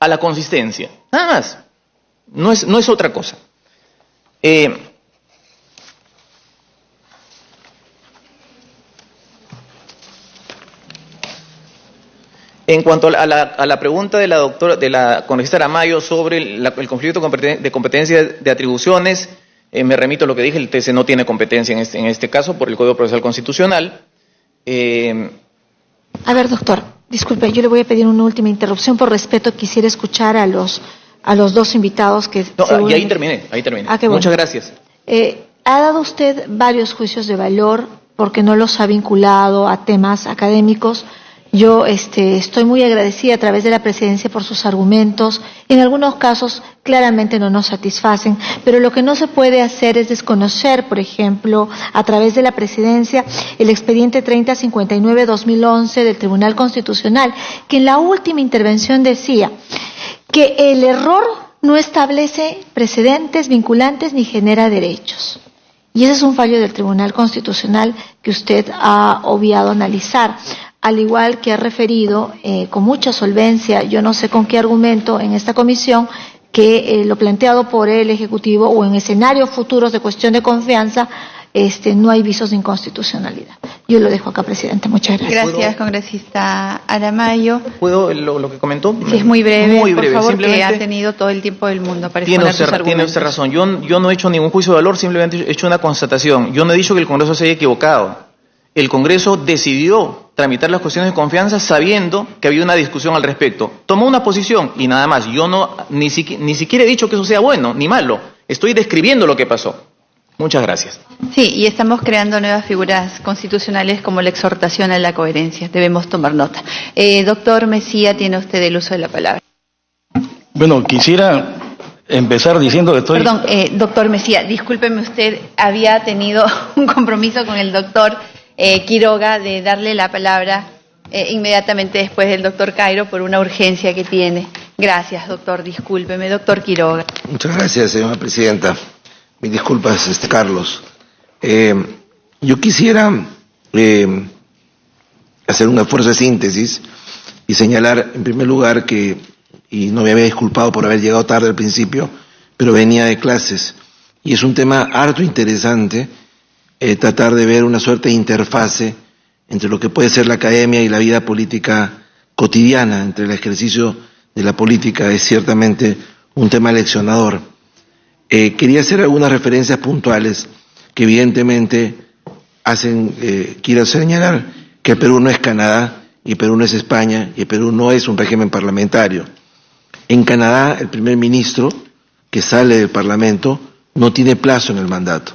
a la consistencia, nada más. No es otra cosa. En cuanto a la pregunta de la congresista Aramayo sobre el conflicto de competencia de atribuciones, me remito a lo que dije, el TC no tiene competencia en este caso por el Código Procesal Constitucional. A ver, doctor, disculpe, yo le voy a pedir una última interrupción por respeto. Quisiera escuchar a los dos invitados que... No, y ahí terminé. Ah, qué bueno. Muchas gracias. Ha dado usted varios juicios de valor porque no los ha vinculado a temas académicos. Yo estoy muy agradecida a través de la presidencia por sus argumentos. En algunos casos claramente no nos satisfacen, pero lo que no se puede hacer es desconocer, por ejemplo, a través de la presidencia, el expediente 3059-2011 del Tribunal Constitucional, que en la última intervención decía que el error no establece precedentes vinculantes ni genera derechos. Y ese es un fallo del Tribunal Constitucional que usted ha obviado analizar, al igual que ha referido con mucha solvencia, yo no sé con qué argumento en esta comisión, que lo planteado por el Ejecutivo o en escenarios futuros de cuestión de confianza, no hay visos de inconstitucionalidad. Yo lo dejo acá, presidente. Muchas gracias. Gracias, congresista Aramayo. ¿Puedo lo que comentó? Sí, es muy breve. Muy breve. Por favor, que simplemente ha tenido todo el tiempo del mundo para tiene exponer sus argumentos. Tiene usted razón. Yo no he hecho ningún juicio de valor, simplemente he hecho una constatación. Yo no he dicho que el Congreso se haya equivocado. El Congreso decidió tramitar las cuestiones de confianza sabiendo que había una discusión al respecto. Tomó una posición y nada más. Yo ni siquiera he dicho que eso sea bueno ni malo. Estoy describiendo lo que pasó. Muchas gracias. Sí, y estamos creando nuevas figuras constitucionales como la exhortación a la coherencia. Debemos tomar nota. Doctor Mejía, tiene usted el uso de la palabra. Bueno, quisiera empezar diciendo que estoy... Perdón, doctor Mejía, discúlpeme usted, había tenido un compromiso con el doctor Quiroga de darle la palabra inmediatamente después del doctor Cairo por una urgencia que tiene. Gracias, doctor, discúlpeme. Doctor Quiroga. Muchas gracias, señora presidenta. Mis disculpas, Carlos. Yo quisiera hacer un esfuerzo de síntesis y señalar, en primer lugar, y no me había disculpado por haber llegado tarde al principio, pero venía de clases, y es un tema harto interesante, tratar de ver una suerte de interfase entre lo que puede ser la academia y la vida política cotidiana, entre el ejercicio de la política. Es ciertamente un tema leccionador. Quería hacer algunas referencias puntuales que evidentemente quiero señalar que el Perú no es Canadá, y el Perú no es España, y el Perú no es un régimen parlamentario. En Canadá, el primer ministro que sale del Parlamento no tiene plazo en el mandato.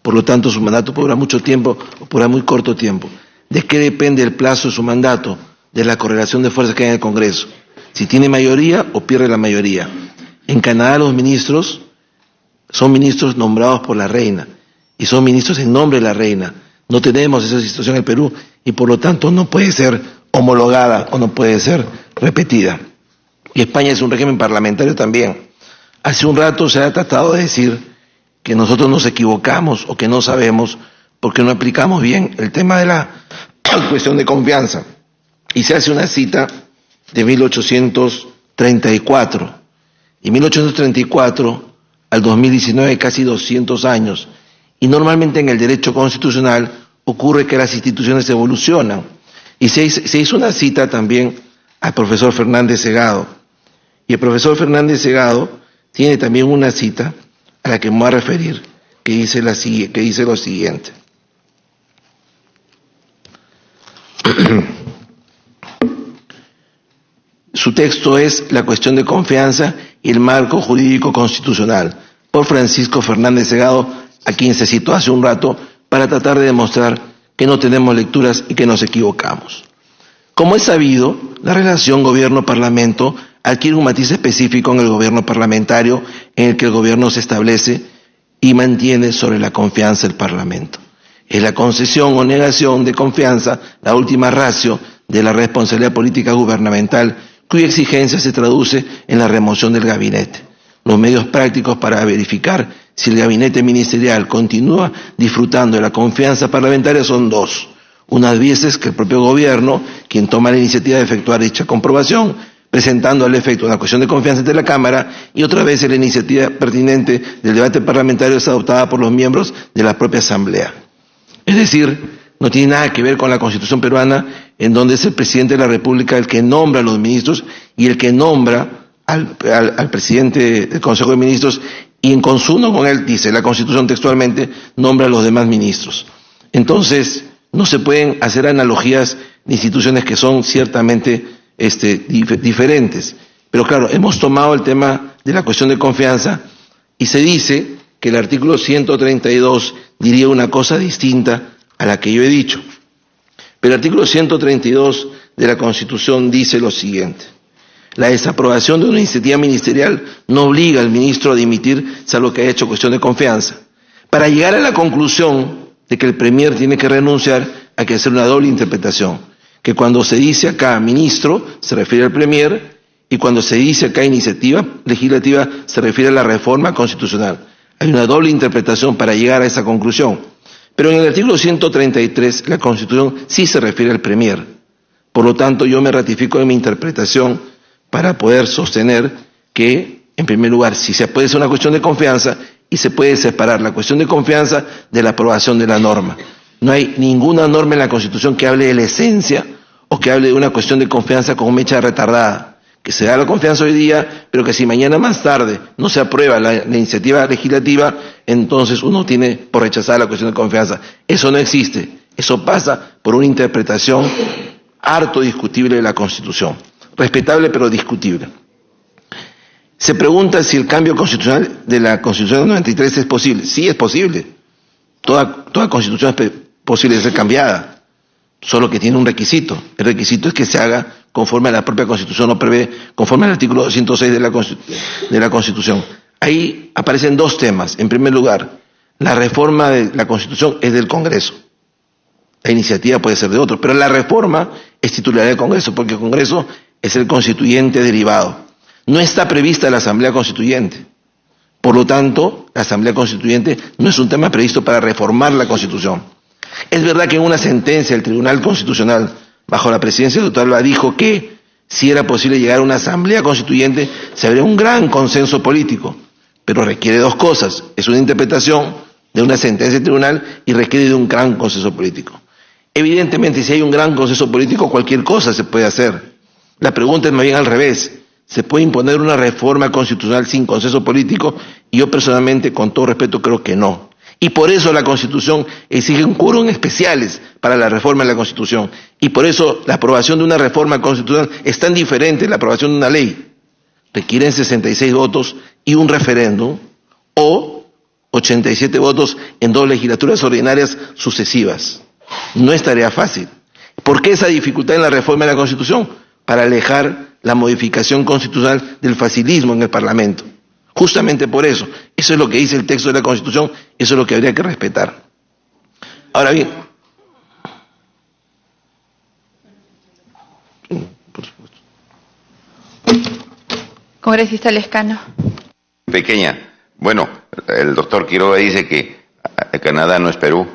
Por lo tanto, su mandato podrá mucho tiempo o podrá muy corto tiempo. ¿De qué depende el plazo de su mandato? De la correlación de fuerzas que hay en el Congreso. Si tiene mayoría o pierde la mayoría. En Canadá los ministros son ministros nombrados por la reina y son ministros en nombre de la reina. No tenemos esa situación en el Perú y por lo tanto no puede ser homologada o no puede ser repetida. Y España es un régimen parlamentario también. Hace un rato se ha tratado de decir que nosotros nos equivocamos o que no sabemos porque no aplicamos bien el tema de la cuestión de confianza. Y se hace una cita de 1834. Y 1834 al 2019 casi 200 años. Y normalmente en el derecho constitucional ocurre que las instituciones evolucionan. Y se hizo una cita también al profesor Fernández Segado. Y el profesor Fernández Segado tiene también una cita a la que me voy a referir, que dice lo siguiente. Su texto es La cuestión de confianza y el marco jurídico constitucional, por Francisco Fernández Segado, a quien se citó hace un rato para tratar de demostrar que no tenemos lecturas y que nos equivocamos. Como es sabido, la relación gobierno-parlamento adquiere un matiz específico en el gobierno parlamentario, en el que el gobierno se establece y mantiene sobre la confianza del Parlamento. Es la concesión o negación de confianza la última ratio de la responsabilidad política gubernamental, cuya exigencia se traduce en la remoción del gabinete. Los medios prácticos para verificar si el gabinete ministerial continúa disfrutando de la confianza parlamentaria son dos. Unas veces que el propio gobierno, quien toma la iniciativa de efectuar dicha comprobación, presentando al efecto una cuestión de confianza ante la Cámara y otra vez la iniciativa pertinente del debate parlamentario es adoptada por los miembros de la propia Asamblea. Es decir, no tiene nada que ver con la Constitución peruana, en donde es el presidente de la República el que nombra a los ministros y el que nombra al presidente del Consejo de Ministros, y en consonancia con él, dice la Constitución textualmente, nombra a los demás ministros. Entonces, no se pueden hacer analogías de instituciones que son ciertamente diferentes. Pero claro, hemos tomado el tema de la cuestión de confianza y se dice que el artículo 132 diría una cosa distinta a la que yo he dicho. Pero el artículo 132 de la Constitución dice lo siguiente: la desaprobación de una iniciativa ministerial no obliga al ministro a dimitir, salvo que haya hecho cuestión de confianza. Para llegar a la conclusión de que el Premier tiene que renunciar, hay que hacer una doble interpretación. Que cuando se dice acá ministro, se refiere al Premier, y cuando se dice acá iniciativa legislativa, se refiere a la reforma constitucional. Hay una doble interpretación para llegar a esa conclusión. Pero en el artículo 133, la Constitución sí se refiere al Premier. Por lo tanto, yo me ratifico en mi interpretación para poder sostener que, en primer lugar, si se puede hacer una cuestión de confianza y se puede separar la cuestión de confianza de la aprobación de la norma. No hay ninguna norma en la Constitución que hable de la esencia o que hable de una cuestión de confianza con mecha retardada. Que se da la confianza hoy día, pero que si mañana más tarde no se aprueba la iniciativa legislativa, entonces uno tiene por rechazar la cuestión de confianza. Eso no existe. Eso pasa por una interpretación harto discutible de la Constitución. Respetable pero discutible. Se pregunta si el cambio constitucional de la Constitución del 93 es posible. Sí, es posible. Toda Constitución es posible de ser cambiada, solo que tiene un requisito. El requisito es que se haga conforme a la propia Constitución, lo prevé, conforme al artículo 206 de la Constitución. Ahí aparecen dos temas. En primer lugar, la reforma de la Constitución es del Congreso. La iniciativa puede ser de otro, pero la reforma es titularidad del Congreso, porque el Congreso es el constituyente derivado. No está prevista la Asamblea Constituyente. Por lo tanto, la Asamblea Constituyente no es un tema previsto para reformar la Constitución. Es verdad que en una sentencia el Tribunal Constitucional, bajo la presidencia del doctor Alba, dijo que si era posible llegar a una Asamblea Constituyente, se habría un gran consenso político, pero requiere dos cosas. Es una interpretación de una sentencia del tribunal y requiere de un gran consenso político. Evidentemente, si hay un gran consenso político, cualquier cosa se puede hacer. La pregunta es más bien al revés. ¿Se puede imponer una reforma constitucional sin consenso político? Y yo personalmente, con todo respeto, creo que no. Y por eso la Constitución exige un quórum especiales para la reforma de la Constitución. Y por eso la aprobación de una reforma constitucional es tan diferente de la aprobación de una ley. Requieren 66 votos y un referéndum, o 87 votos en dos legislaturas ordinarias sucesivas. No es tarea fácil. ¿Por qué esa dificultad en la reforma de la Constitución? Para alejar la modificación constitucional del facilismo en el Parlamento. Justamente por eso. Eso es lo que dice el texto de la Constitución, eso es lo que habría que respetar. Ahora bien, por supuesto. Congresista Lescano. Pequeña. Bueno, el doctor Quiroga dice que Canadá no es Perú.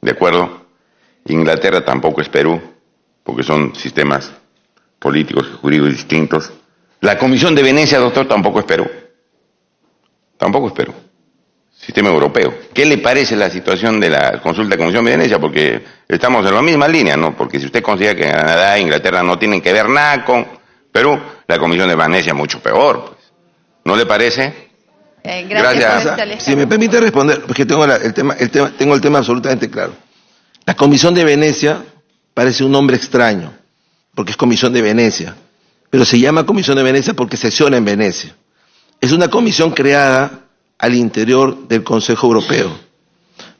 ¿De acuerdo? Inglaterra tampoco es Perú, porque son sistemas políticos y jurídicos distintos. La Comisión de Venecia, doctor, tampoco es Perú. Tampoco es Perú. Sistema europeo. ¿Qué le parece la situación de la consulta de Comisión de Venecia? Porque estamos en la misma línea, ¿no? Porque si usted considera que Canadá e Inglaterra no tienen que ver nada con Perú, la Comisión de Venecia mucho peor, pues. ¿No le parece? Gracias. Si me permite responder, porque tengo el tema absolutamente claro. La Comisión de Venecia parece un nombre extraño, porque es Comisión de Venecia, pero se llama Comisión de Venecia porque sesiona en Venecia. Es una comisión creada al interior del Consejo Europeo.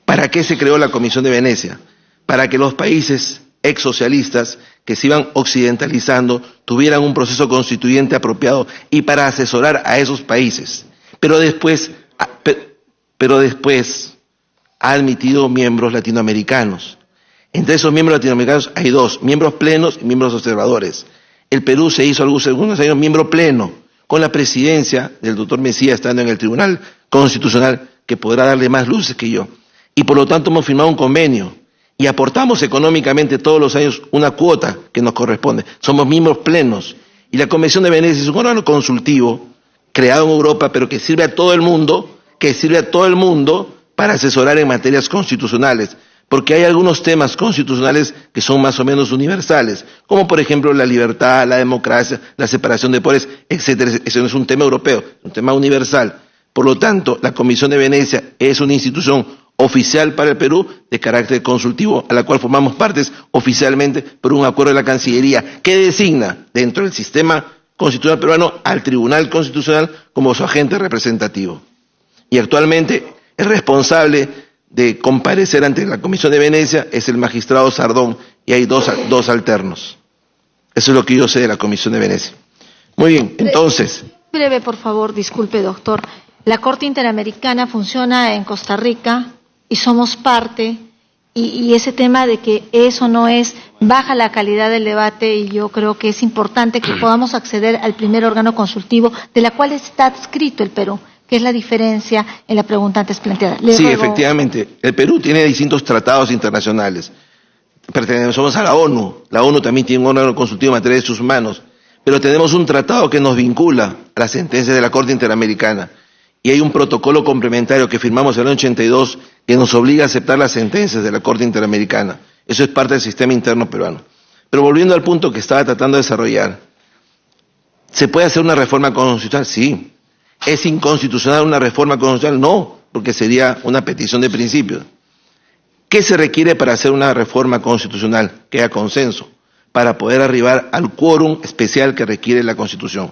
¿Para qué se creó la Comisión de Venecia? Para que los países exsocialistas que se iban occidentalizando tuvieran un proceso constituyente apropiado y para asesorar a esos países. Pero después ha admitido miembros latinoamericanos. Entre esos miembros latinoamericanos hay dos, miembros plenos y miembros observadores. El Perú se hizo algunos años miembro pleno, con la presidencia del doctor Mejía estando en el Tribunal Constitucional, que podrá darle más luces que yo. Y por lo tanto hemos firmado un convenio y aportamos económicamente todos los años una cuota que nos corresponde. Somos miembros plenos Y la Convención de Venecia es un órgano consultivo creado en Europa, pero que sirve a todo el mundo, para asesorar en materias constitucionales, porque hay algunos temas constitucionales que son más o menos universales, como por ejemplo la libertad, la democracia, la separación de poderes, etcétera. Eso no es un tema europeo, es un tema universal. Por lo tanto, la Comisión de Venecia es una institución oficial para el Perú de carácter consultivo, a la cual formamos partes oficialmente por un acuerdo de la Cancillería, que designa dentro del sistema constitucional peruano al Tribunal Constitucional como su agente representativo. Y actualmente el responsable de comparecer ante la Comisión de Venecia es el magistrado Sardón, y hay dos alternos. Eso es lo que yo sé de la Comisión de Venecia. Muy bien, entonces... Breve, por favor, disculpe, doctor. La Corte Interamericana funciona en Costa Rica y somos parte, y ese tema de que eso no es, baja la calidad del debate, y yo creo que es importante que podamos acceder al primer órgano consultivo de la cual está adscrito el Perú, que es la diferencia en la pregunta antes planteada. Sí, efectivamente. El Perú tiene distintos tratados internacionales. Pertenecemos a la ONU. La ONU también tiene un órgano consultivo en materia de derechos humanos. Pero tenemos un tratado que nos vincula a las sentencias de la Corte Interamericana. Y hay un protocolo complementario que firmamos en el año 82 que nos obliga a aceptar las sentencias de la Corte Interamericana. Eso es parte del sistema interno peruano. Pero volviendo al punto que estaba tratando de desarrollar, ¿se puede hacer una reforma constitucional? Sí. ¿Es inconstitucional una reforma constitucional? No, porque sería una petición de principios. ¿Qué se requiere para hacer una reforma constitucional? Que haya consenso, para poder arribar al quórum especial que requiere la Constitución.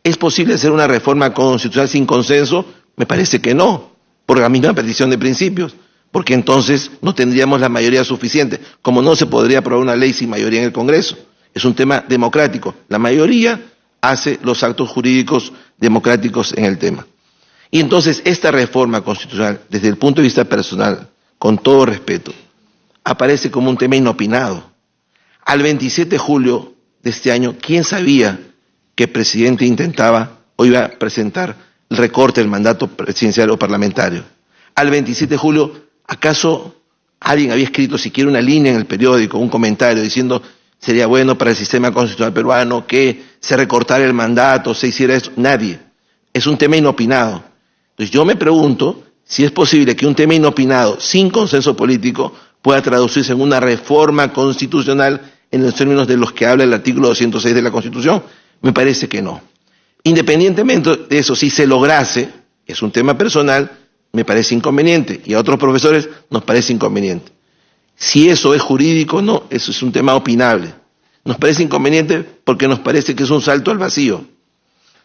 ¿Es posible hacer una reforma constitucional sin consenso? Me parece que no, por la misma petición de principios, porque entonces no tendríamos la mayoría suficiente, como no se podría aprobar una ley sin mayoría en el Congreso. Es un tema democrático. La mayoría hace los actos jurídicos democráticos en el tema. Y entonces esta reforma constitucional, desde el punto de vista personal, con todo respeto, aparece como un tema inopinado. Al 27 de julio de este año, ¿quién sabía que el presidente intentaba o iba a presentar el recorte del mandato presidencial o parlamentario? Al 27 de julio, ¿acaso alguien había escrito siquiera una línea en el periódico, un comentario diciendo sería bueno para el sistema constitucional peruano que se recortara el mandato, se hiciera eso? Nadie. Es un tema inopinado. Entonces yo me pregunto si es posible que un tema inopinado, sin consenso político, pueda traducirse en una reforma constitucional en los términos de los que habla el artículo 206 de la Constitución. Me parece que no. Independientemente de eso, si se lograse, es un tema personal, me parece inconveniente, y a otros profesores nos parece inconveniente. Si eso es jurídico o no, eso es un tema opinable. Nos parece inconveniente porque nos parece que es un salto al vacío.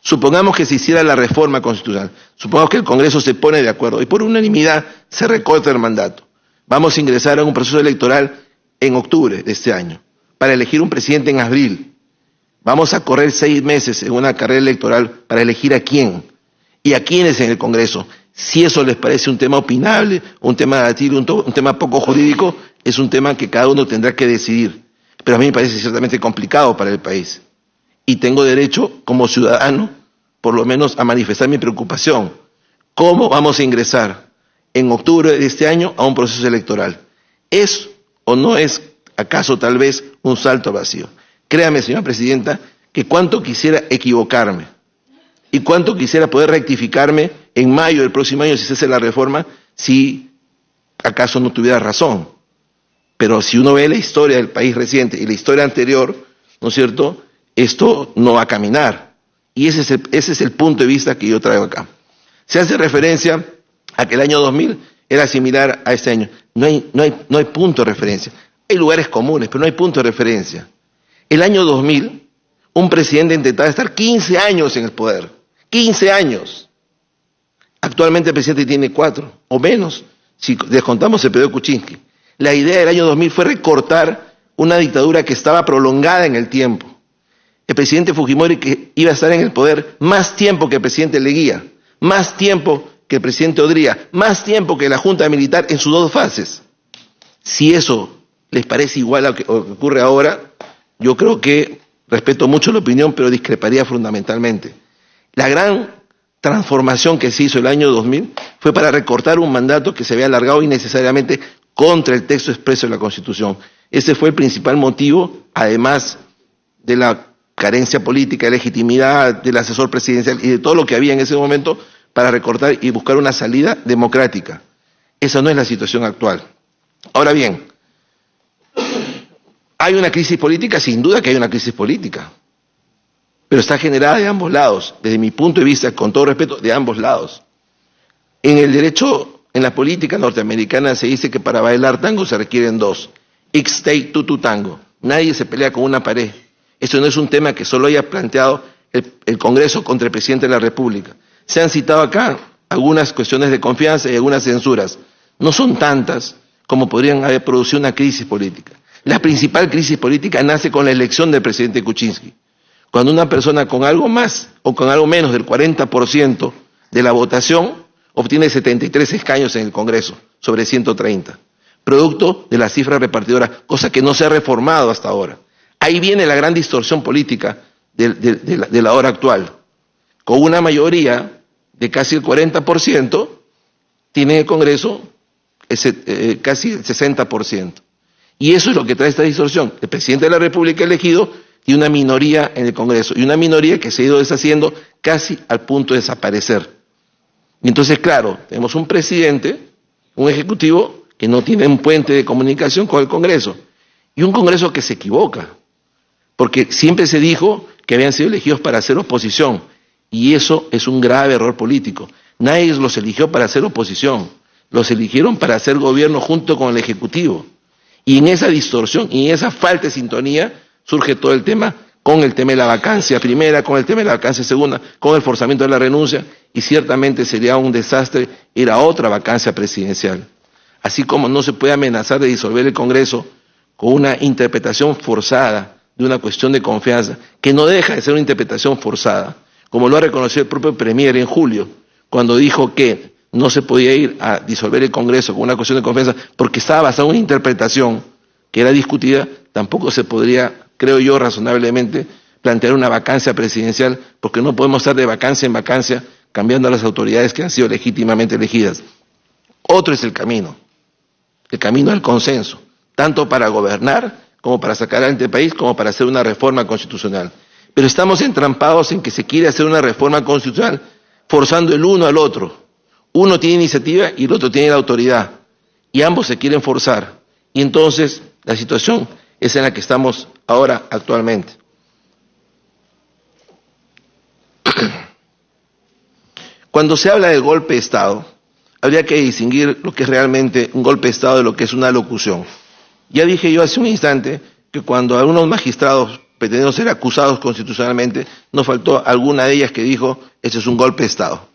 Supongamos que se hiciera la reforma constitucional, supongamos que el Congreso se pone de acuerdo y por unanimidad se recorta el mandato. Vamos a ingresar a un proceso electoral en octubre de este año para elegir un presidente en abril. Vamos a correr 6 meses en una carrera electoral para elegir a quién y a quiénes en el Congreso. Si eso les parece un tema opinable, un tema debatible, un tema poco jurídico, es un tema que cada uno tendrá que decidir. Pero a mí me parece ciertamente complicado para el país. Y tengo derecho, como ciudadano, por lo menos a manifestar mi preocupación. ¿Cómo vamos a ingresar en octubre de este año a un proceso electoral? ¿Es o no es acaso tal vez un salto al vacío? Créame, señora presidenta, que cuánto quisiera equivocarme y cuánto quisiera poder rectificarme en mayo del próximo año si se hace la reforma, si acaso no tuviera razón. Pero si uno ve la historia del país reciente y la historia anterior, ¿no es cierto?, esto no va a caminar. Y ese es el punto de vista que yo traigo acá. Se hace referencia a que el año 2000 era similar a este año. No hay punto de referencia. Hay lugares comunes, pero no hay punto de referencia. El año 2000, un presidente intentaba estar 15 años en el poder. 15 años. Actualmente el presidente tiene 4 o menos, si descontamos el periodo Kuczynski. La idea del año 2000 fue recortar una dictadura que estaba prolongada en el tiempo. El presidente Fujimori, que iba a estar en el poder más tiempo que el presidente Leguía, más tiempo que el presidente Odría, más tiempo que la Junta Militar en sus 2 fases. Si eso les parece igual a lo que ocurre ahora, yo creo que respeto mucho la opinión, pero discreparía fundamentalmente. La gran transformación que se hizo el año 2000 fue para recortar un mandato que se había alargado innecesariamente contra el texto expreso de la Constitución. Ese fue el principal motivo, además de la carencia política, de legitimidad del asesor presidencial y de todo lo que había en ese momento para recortar y buscar una salida democrática. Esa no es la situación actual. Ahora bien, ¿hay una crisis política? Sin duda que hay una crisis política, pero está generada de ambos lados, desde mi punto de vista, con todo respeto, de ambos lados. En el derecho, en la política norteamericana se dice que para bailar tango se requieren dos. Ixtay, tutu, tango. Nadie se pelea con una pared. Esto no es un tema que solo haya planteado el Congreso contra el presidente de la República. Se han citado acá algunas cuestiones de confianza y algunas censuras. No son tantas como podrían haber producido una crisis política. La principal crisis política nace con la elección del presidente Kuczynski. Cuando una persona con algo más o con algo menos del 40% de la votación obtiene 73 escaños en el Congreso sobre 130, producto de la cifra repartidora, cosa que no se ha reformado hasta ahora. Ahí viene la gran distorsión política de la hora actual. Con una mayoría de casi el 40%, tiene el Congreso casi el 60%. Y eso es lo que trae esta distorsión. El presidente de la República elegido y una minoría en el Congreso, y una minoría que se ha ido deshaciendo casi al punto de desaparecer. Y entonces, claro, tenemos un presidente, un ejecutivo que no tiene un puente de comunicación con el Congreso, y un Congreso que se equivoca, porque siempre se dijo que habían sido elegidos para hacer oposición, y eso es un grave error político. Nadie los eligió para hacer oposición, los eligieron para hacer gobierno junto con el Ejecutivo. Y en esa distorsión y en esa falta de sintonía surge todo el tema, con el tema de la vacancia primera, con el tema de la vacancia segunda, con el forzamiento de la renuncia, y ciertamente sería un desastre ir a otra vacancia presidencial. Así como no se puede amenazar de disolver el Congreso con una interpretación forzada de una cuestión de confianza, que no deja de ser una interpretación forzada, como lo ha reconocido el propio Premier en julio, cuando dijo que no se podía ir a disolver el Congreso con una cuestión de confianza porque estaba basada en una interpretación que era discutida. Tampoco se podría, creo yo, razonablemente plantear una vacancia presidencial, porque no podemos estar de vacancia en vacancia cambiando a las autoridades que han sido legítimamente elegidas. Otro es el camino del consenso, tanto para gobernar como para sacar adelante el país, como para hacer una reforma constitucional. Pero estamos entrampados en que se quiere hacer una reforma constitucional forzando el uno al otro. Uno tiene iniciativa y el otro tiene la autoridad, y ambos se quieren forzar. Y entonces la situación es en la que estamos ahora actualmente. Cuando se habla del golpe de Estado, habría que distinguir lo que es realmente un golpe de Estado de lo que es una locución. Ya dije yo hace un instante que cuando algunos magistrados pretendieron ser acusados constitucionalmente, no faltó alguna de ellas que dijo, ese es un golpe de Estado.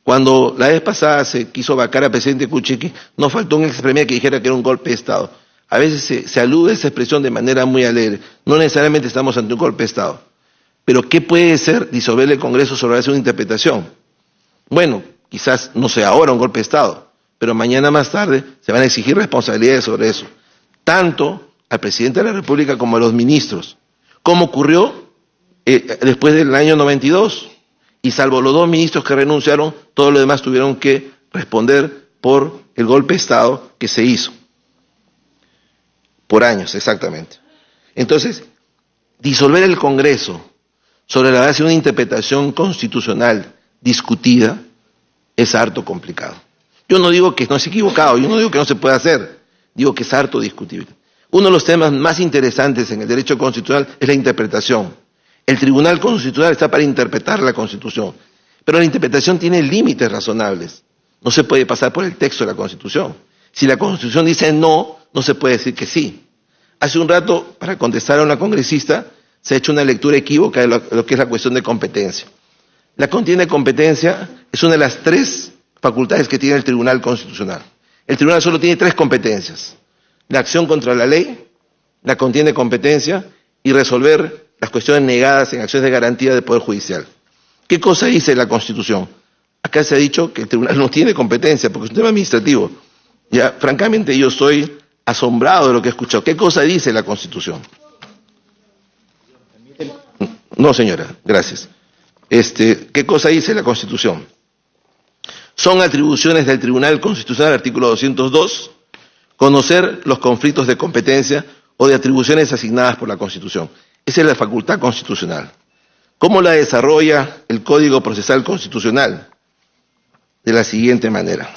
Cuando la vez pasada se quiso vacar al presidente Kuczynski, no faltó un ex premier que dijera que era un golpe de Estado. A veces se alude a esa expresión de manera muy alegre. No necesariamente estamos ante un golpe de Estado. Pero ¿qué puede ser disolver el Congreso sobre hacer una interpretación? Bueno, quizás no sea ahora un golpe de Estado, pero mañana más tarde se van a exigir responsabilidades sobre eso, tanto al presidente de la República como a los ministros, como ocurrió después del año 92. Y salvo los dos ministros que renunciaron, todos los demás tuvieron que responder por el golpe de Estado que se hizo. Por años, exactamente. Entonces, disolver el Congreso sobre la base de una interpretación constitucional discutida es harto complicado. Yo no digo que no es equivocado, yo no digo que no se pueda hacer, digo que es harto discutible. Uno de los temas más interesantes en el derecho constitucional es la interpretación. El Tribunal Constitucional está para interpretar la Constitución, pero la interpretación tiene límites razonables. No se puede pasar por el texto de la Constitución. Si la Constitución dice no, no se puede decir que sí. Hace un rato, para contestar a una congresista, se ha hecho una lectura equívoca de lo que es la cuestión de competencia. La contienda de competencia es una de las 3 facultades que tiene el Tribunal Constitucional. El Tribunal solo tiene 3 competencias: la acción contra la ley, la contienda de competencia y resolver las cuestiones negadas en acciones de garantía del Poder Judicial. ¿Qué cosa dice la Constitución? Acá se ha dicho que el Tribunal no tiene competencia porque es un tema administrativo. Ya, francamente, yo estoy asombrado de lo que he escuchado. ¿Qué cosa dice la Constitución? No, señora, gracias. ¿Qué cosa dice la Constitución? Son atribuciones del Tribunal Constitucional, artículo 202, conocer los conflictos de competencia o de atribuciones asignadas por la Constitución. Esa es la facultad constitucional. ¿Cómo la desarrolla el Código Procesal Constitucional? De la siguiente manera.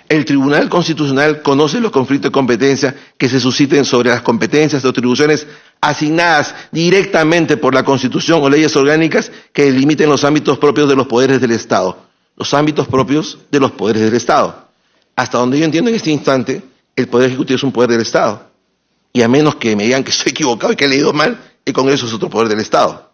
El Tribunal Constitucional conoce los conflictos de competencia que se susciten sobre las competencias o atribuciones asignadas directamente por la Constitución o leyes orgánicas que delimiten los ámbitos propios de los poderes del Estado. Los ámbitos propios de los poderes del Estado. Hasta donde yo entiendo en este instante, el Poder Ejecutivo es un poder del Estado. Y a menos que me digan que estoy equivocado y que he leído mal, el Congreso es otro poder del Estado.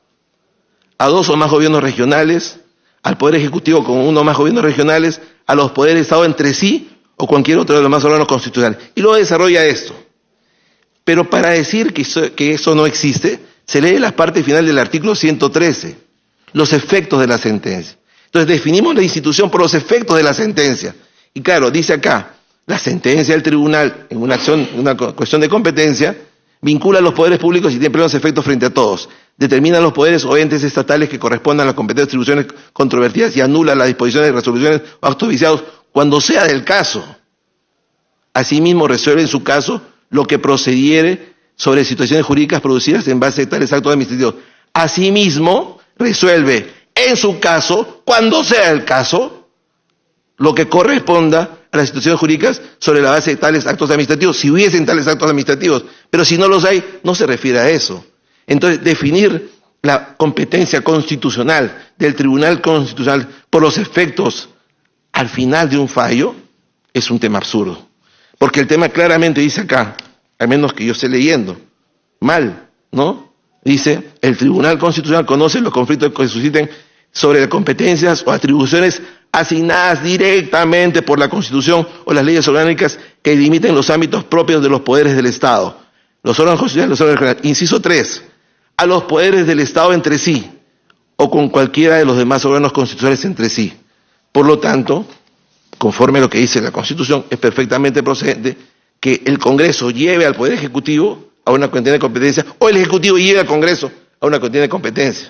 A dos o más gobiernos regionales, al Poder Ejecutivo con uno o más gobiernos regionales, a los poderes del Estado entre sí o cualquier otro de los demás órganos constitucionales. Y luego desarrolla esto. Pero para decir que eso no existe, se lee la parte final del artículo 113, los efectos de la sentencia. Entonces definimos la institución por los efectos de la sentencia. Y claro, dice acá, la sentencia del tribunal en una cuestión de competencia vincula a los poderes públicos y tiene plenos efectos frente a todos. Determina los poderes o entes estatales que correspondan a las competentes atribuciones controvertidas y anula las disposiciones de resoluciones o actos viciados cuando sea del caso. Asimismo, resuelve en su caso lo que procediere sobre situaciones jurídicas producidas en base a tales actos administrativos. Asimismo, resuelve en su caso, cuando sea el caso, lo que corresponda a las situaciones jurídicas sobre la base de tales actos administrativos, si hubiesen tales actos administrativos. Pero si no los hay, no se refiere a eso. Entonces, definir la competencia constitucional del Tribunal Constitucional por los efectos al final de un fallo es un tema absurdo. Porque el tema claramente dice acá, al menos que yo esté leyendo, mal, ¿no? Dice, el Tribunal Constitucional conoce los conflictos que se susciten sobre las competencias o atribuciones asignadas directamente por la Constitución o las leyes orgánicas que limiten los ámbitos propios de los poderes del Estado. Los órganos constitucionales, los órganos regionales. Inciso 3. A los poderes del Estado entre sí o con cualquiera de los demás órganos constitucionales entre sí. Por lo tanto, conforme a lo que dice la Constitución, es perfectamente procedente que el Congreso lleve al Poder Ejecutivo a una contienda de competencia o el Ejecutivo lleve al Congreso a una contienda de competencia.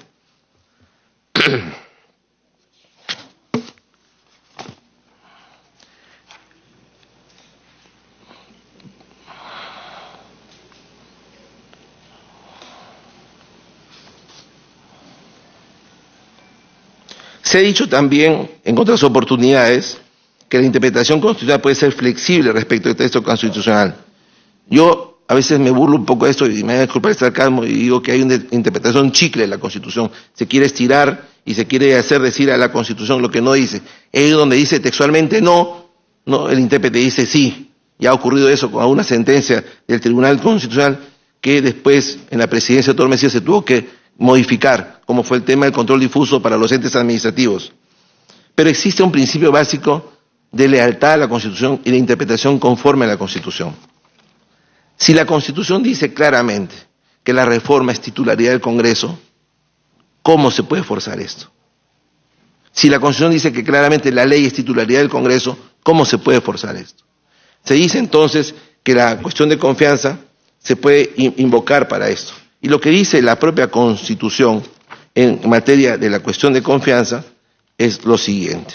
Se ha dicho también, en otras oportunidades, que la interpretación constitucional puede ser flexible respecto al texto constitucional. Yo a veces me burlo un poco de esto y me voy a disculpar el sarcasmo y digo que hay una interpretación chicle de la Constitución. Se quiere estirar y se quiere hacer decir a la Constitución lo que no dice. Es donde dice textualmente no, el intérprete dice sí. Ya ha ocurrido eso con una sentencia del Tribunal Constitucional que después en la presidencia de Héctor Mesías se tuvo que modificar, como fue el tema del control difuso para los entes administrativos. Pero existe un principio básico de lealtad a la Constitución y de interpretación conforme a la Constitución. Si la Constitución dice claramente que la reforma es titularidad del Congreso, ¿cómo se puede forzar esto? Si la Constitución dice que claramente la ley es titularidad del Congreso, ¿cómo se puede forzar esto? Se dice entonces que la cuestión de confianza se puede invocar para esto. Y lo que dice la propia Constitución en materia de la cuestión de confianza es lo siguiente.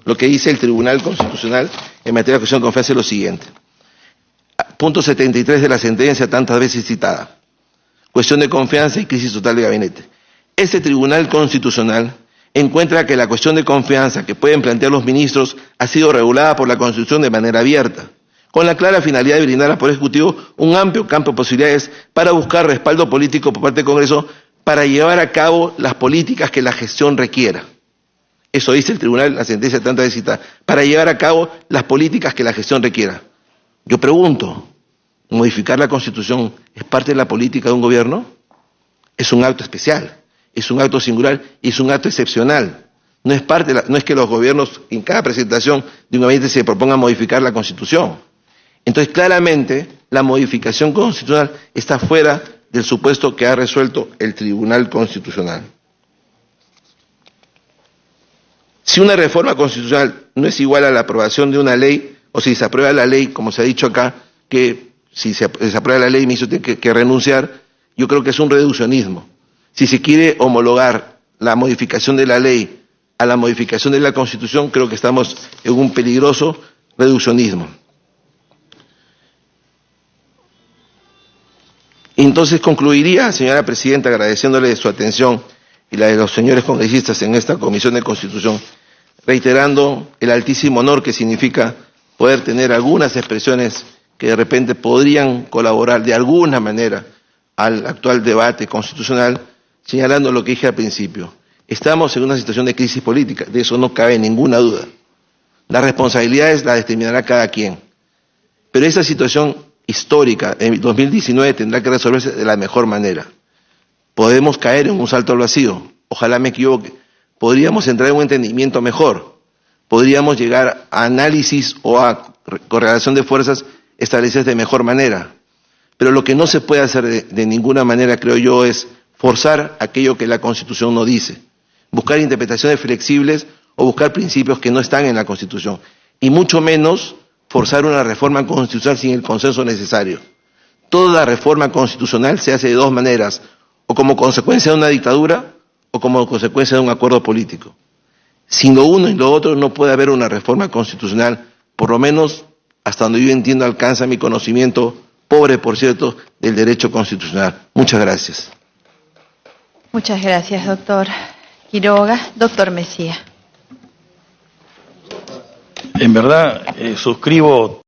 Lo que dice el Tribunal Constitucional en materia de cuestión de confianza es lo siguiente. Punto 73 de la sentencia tantas veces citada. Cuestión de confianza y crisis total de gabinete. Este Tribunal Constitucional encuentra que la cuestión de confianza que pueden plantear los ministros ha sido regulada por la Constitución de manera abierta, con la clara finalidad de brindar al Poder Ejecutivo un amplio campo de posibilidades para buscar respaldo político por parte del Congreso para llevar a cabo las políticas que la gestión requiera. Eso dice el tribunal en la sentencia tantas veces citada, para llevar a cabo las políticas que la gestión requiera. Yo pregunto, ¿modificar la Constitución es parte de la política de un gobierno? Es un acto especial, es un acto singular y es un acto excepcional. No es que los gobiernos en cada presentación de un gabinete se propongan modificar la Constitución. Entonces, claramente, la modificación constitucional está fuera del supuesto que ha resuelto el Tribunal Constitucional. Si una reforma constitucional no es igual a la aprobación de una ley, o si se aprueba la ley, como se ha dicho acá, que si se aprueba la ley, el ministro tiene que renunciar, yo creo que es un reduccionismo. Si se quiere homologar la modificación de la ley a la modificación de la Constitución, creo que estamos en un peligroso reduccionismo. Entonces concluiría, señora Presidenta, agradeciéndole su atención y la de los señores congresistas en esta Comisión de Constitución, reiterando el altísimo honor que significa poder tener algunas expresiones que de repente podrían colaborar de alguna manera al actual debate constitucional, señalando lo que dije al principio. Estamos en una situación de crisis política, de eso no cabe ninguna duda. Las responsabilidades las determinará cada quien. Pero esa situación histórica en 2019 tendrá que resolverse de la mejor manera. Podemos caer en un salto al vacío, ojalá me equivoque. Podríamos entrar en un entendimiento mejor. Podríamos llegar a análisis o a correlación de fuerzas establecidas de mejor manera. Pero lo que no se puede hacer de ninguna manera, creo yo, es forzar aquello que la Constitución no dice. Buscar interpretaciones flexibles o buscar principios que no están en la Constitución. Y mucho menos forzar una reforma constitucional sin el consenso necesario. Toda reforma constitucional se hace de dos maneras, o como consecuencia de una dictadura o como consecuencia de un acuerdo político. Sin lo uno y lo otro no puede haber una reforma constitucional, por lo menos hasta donde yo entiendo alcanza mi conocimiento, pobre por cierto, del derecho constitucional. Muchas gracias. Muchas gracias, doctor Quiroga. Doctor Mejía. En verdad, suscribo